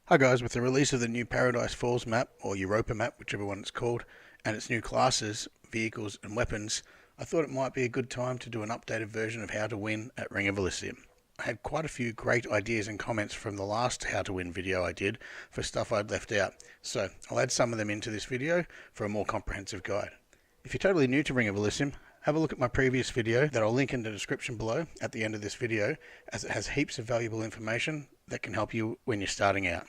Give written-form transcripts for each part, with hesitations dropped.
Hi guys, with the release of the new Paradise Falls map, or Europa map, whichever one it's called, and its new classes, vehicles and weapons, I thought it might be a good time to do an updated version of how to win at Ring of Elysium. I had quite a few great ideas and comments from the last how to win video I did for stuff I'd left out, so I'll add some of them into this video for a more comprehensive guide. If you're totally new to Ring of Elysium, have a look at my previous video that I'll link in the description below at the end of this video, as it has heaps of valuable information that can help you when you're starting out.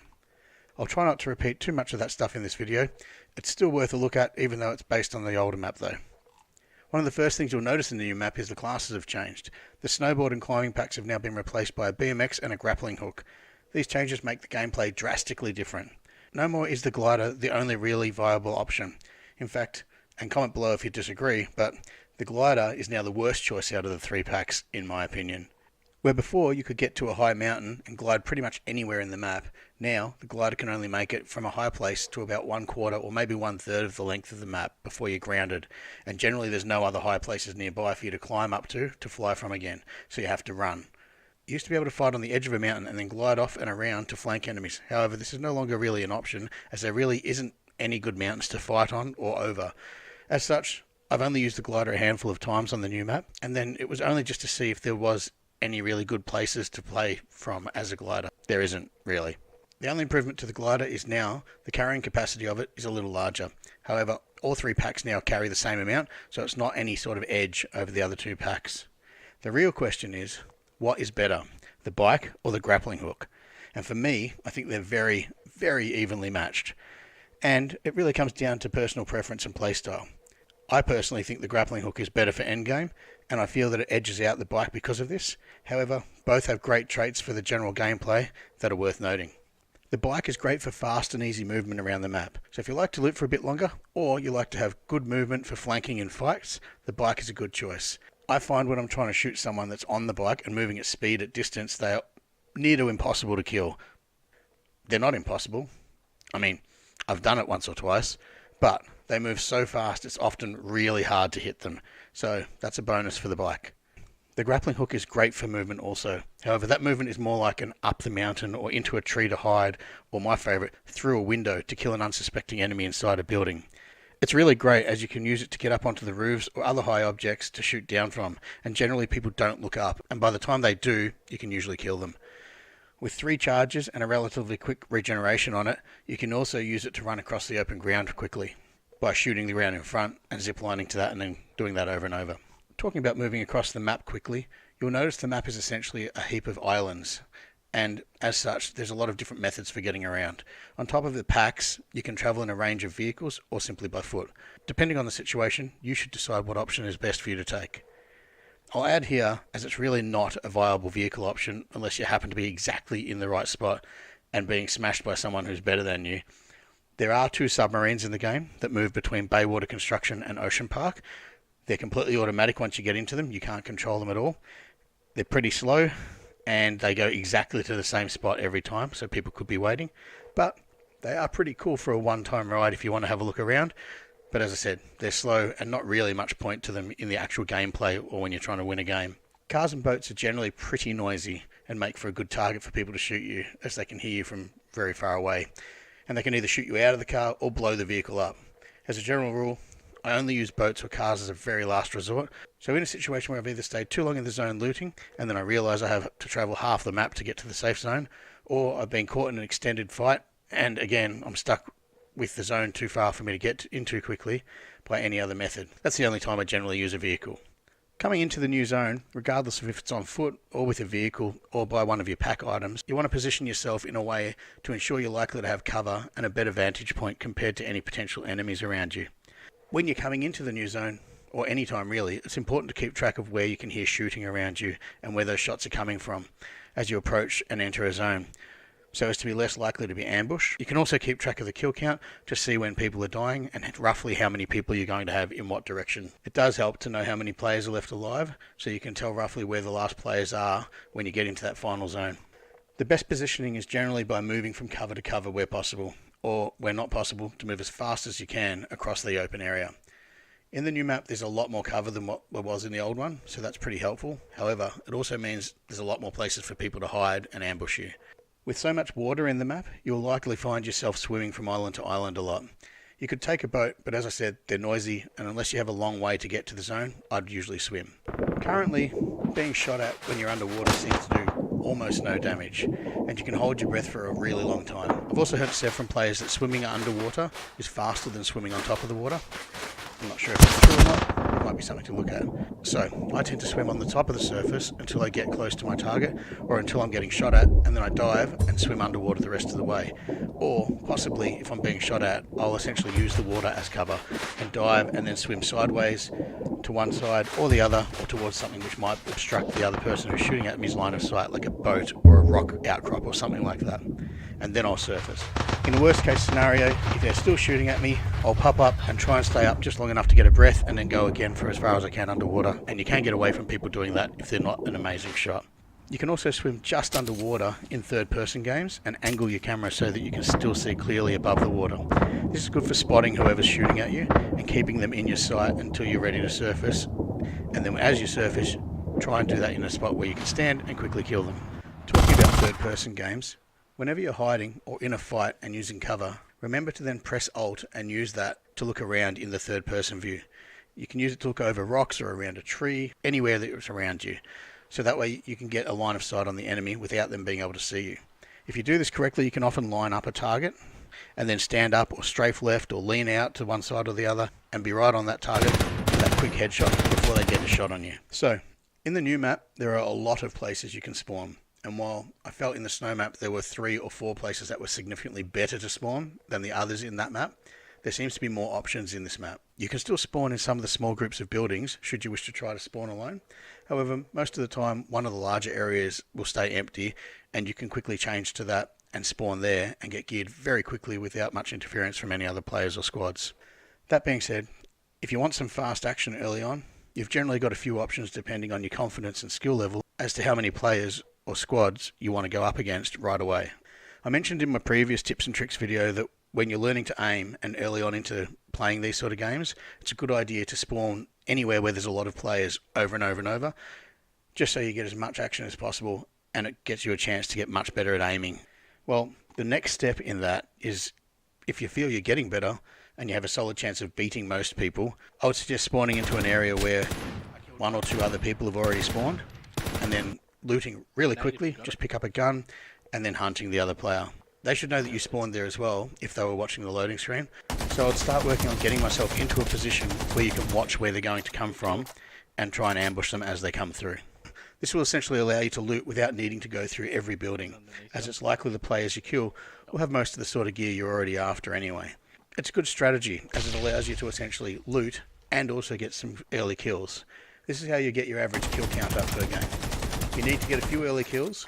I'll try not to repeat too much of that stuff in this video. It's still worth a look at, even though it's based on the older map though. One of the first things you'll notice in the new map is the classes have changed. The snowboard and climbing packs have now been replaced by a BMX and a grappling hook. These changes make the gameplay drastically different. No more is the glider the only really viable option. In fact, and comment below if you disagree, but the glider is now the worst choice out of the three packs, in my opinion. Where before you could get to a high mountain and glide pretty much anywhere in the map, now the glider can only make it from a high place to about 1/4 or maybe 1/3 of the length of the map before you're grounded, and generally there's no other high places nearby for you to climb up to fly from again, so you have to run. You used to be able to fight on the edge of a mountain and then glide off and around to flank enemies. However, this is no longer really an option, as there really isn't any good mountains to fight on or over. As such, I've only used the glider a handful of times on the new map, and then it was only just to see if there was any really good places to play from as a glider. There isn't really. The only improvement to the glider is now the carrying capacity of it is a little larger. However, all three packs now carry the same amount, so it's not any sort of edge over the other two packs. The real question is, what is better, the bike or the grappling hook? And for me, I think they're very, very evenly matched. And it really comes down to personal preference and playstyle. I personally think the grappling hook is better for endgame, and I feel that it edges out the bike because of this. However, both have great traits for the general gameplay that are worth noting. The bike is great for fast and easy movement around the map, so if you like to loot for a bit longer, or you like to have good movement for flanking in fights, the bike is a good choice. I find when I'm trying to shoot someone that's on the bike and moving at speed at distance, they are near to impossible to kill. They're not impossible. I mean, I've done it once or twice, but they move so fast it's often really hard to hit them, so that's a bonus for the bike. The grappling hook is great for movement also. However, that movement is more like an up the mountain or into a tree to hide, or my favourite, through a window to kill an unsuspecting enemy inside a building. It's really great as you can use it to get up onto the roofs or other high objects to shoot down from, and generally people don't look up, and by the time they do, you can usually kill them. With 3 charges and a relatively quick regeneration on it, you can also use it to run across the open ground quickly by shooting the ground in front and ziplining to that and then doing that over and over. Talking about moving across the map quickly, you'll notice the map is essentially a heap of islands, and as such there's a lot of different methods for getting around. On top of the packs, you can travel in a range of vehicles or simply by foot. Depending on the situation, you should decide what option is best for you to take. I'll add here, as it's really not a viable vehicle option unless you happen to be exactly in the right spot and being smashed by someone who's better than you. There are 2 submarines in the game that move between Baywater Construction and Ocean Park. They're completely automatic once you get into them. You can't control them at all. They're pretty slow and they go exactly to the same spot every time, so people could be waiting. But they are pretty cool for a one-time ride if you want to have a look around. But as I said, they're slow and not really much point to them in the actual gameplay or when you're trying to win a game. Cars and boats are generally pretty noisy and make for a good target for people to shoot you, as they can hear you from very far away. And they can either shoot you out of the car or blow the vehicle up. As a general rule, I only use boats or cars as a very last resort, so in a situation where I've either stayed too long in the zone looting, and then I realise I have to travel half the map to get to the safe zone, or I've been caught in an extended fight, and again, I'm stuck with the zone too far for me to get into quickly by any other method. That's the only time I generally use a vehicle. Coming into the new zone, regardless of if it's on foot or with a vehicle or by one of your pack items, you want to position yourself in a way to ensure you're likely to have cover and a better vantage point compared to any potential enemies around you. When you're coming into the new zone, or any time really, it's important to keep track of where you can hear shooting around you and where those shots are coming from as you approach and enter a zone, so as to be less likely to be ambushed. You can also keep track of the kill count to see when people are dying and roughly how many people you're going to have in what direction. It does help to know how many players are left alive, so you can tell roughly where the last players are when you get into that final zone. The best positioning is generally by moving from cover to cover where possible, or where not possible, to move as fast as you can across the open area. In the new map, there's a lot more cover than what there was in the old one, so that's pretty helpful. However, it also means there's a lot more places for people to hide and ambush you. With so much water in the map, you'll likely find yourself swimming from island to island a lot. You could take a boat, but as I said, they're noisy, and unless you have a long way to get to the zone, I'd usually swim. Currently, being shot at when you're underwater seems to do almost no damage, and you can hold your breath for a really long time. I've also heard said from players that swimming underwater is faster than swimming on top of the water. I'm not sure if it's true or not. It might be something to look at. So, I tend to swim on the top of the surface until I get close to my target, or until I'm getting shot at, and then I dive and swim underwater the rest of the way. Or, possibly, if I'm being shot at, I'll essentially use the water as cover, and dive and then swim sideways to one side or the other, or towards something which might obstruct the other person who's shooting at me's line of sight, like a boat or a rock outcrop or something like that. And then I'll surface. In the worst case scenario, if they're still shooting at me, I'll pop up and try and stay up just long enough to get a breath and then go again for as far as I can underwater. And you can get away from people doing that if they're not an amazing shot. You can also swim just underwater in third-person games and angle your camera so that you can still see clearly above the water. This is good for spotting whoever's shooting at you and keeping them in your sight until you're ready to surface. And then as you surface, try and do that in a spot where you can stand and quickly kill them. Talking about third-person games, whenever you're hiding or in a fight and using cover, remember to then press Alt and use that to look around in the third-person view. You can use it to look over rocks or around a tree, anywhere that is around you. So that way you can get a line of sight on the enemy without them being able to see you. If you do this correctly, you can often line up a target and then stand up or strafe left or lean out to one side or the other and be right on that target with that quick headshot before they get a shot on you. So, in the new map, there are a lot of places you can spawn. And while I felt in the snow map there were 3 or 4 places that were significantly better to spawn than the others in that map, there seems to be more options in this map. You can still spawn in some of the small groups of buildings should you wish to try to spawn alone. However, most of the time one of the larger areas will stay empty and you can quickly change to that and spawn there and get geared very quickly without much interference from any other players or squads. That being said, if you want some fast action early on, you've generally got a few options depending on your confidence and skill level as to how many players or squads you want to go up against right away. I mentioned in my previous tips and tricks video that when you're learning to aim and early on into playing these sort of games, it's a good idea to spawn anywhere where there's a lot of players over and over and over, just so you get as much action as possible and it gets you a chance to get much better at aiming. Well, the next step in that is if you feel you're getting better and you have a solid chance of beating most people, I would suggest spawning into an area where 1 or 2 other people have already spawned and then looting really quickly, just pick up a gun and then hunting the other player. They should know that you spawned there as well if they were watching the loading screen. So I'd start working on getting myself into a position where you can watch where they're going to come from and try and ambush them as they come through. This will essentially allow you to loot without needing to go through every building, as it's likely the players you kill will have most of the sort of gear you're already after anyway. It's a good strategy as it allows you to essentially loot and also get some early kills. This is how you get your average kill count up per game. You need to get a few early kills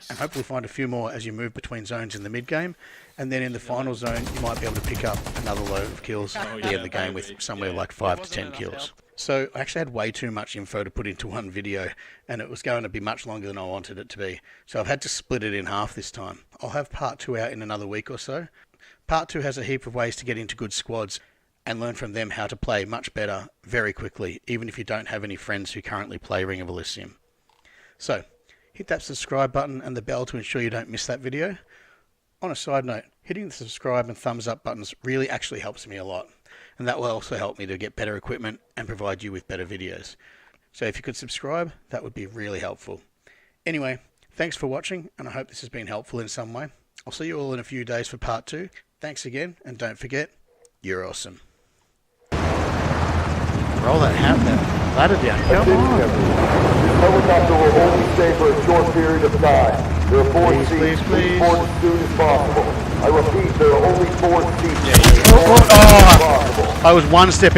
and hopefully find a few more as you move between zones in the mid game, and then in the final zone you might be able to pick up another load of kills at the end of the game with somewhere like 5 to 10 kills. So I actually had way too much info to put into one video and it was going to be much longer than I wanted it to be, so I've had to split it in half this time. I'll have part 2 out in another week or so. Part 2 has a heap of ways to get into good squads and learn from them how to play much better very quickly, even if you don't have any friends who currently play Ring of Elysium. So, hit that subscribe button and the bell to ensure you don't miss that video. On a side note, hitting the subscribe and thumbs up buttons really actually helps me a lot, and that will also help me to get better equipment and provide you with better videos. So if you could subscribe, that would be really helpful. Anyway, thanks for watching, and I hope this has been helpful in some way. I'll see you all in a few days for part 2. Thanks again, and don't forget, you're awesome. Roll that ladder down. Come on. Helicopter will only stay for a short period of time. There are 4 seats. Please board as soon as possible. I repeat, there are only 4 seats. I was one step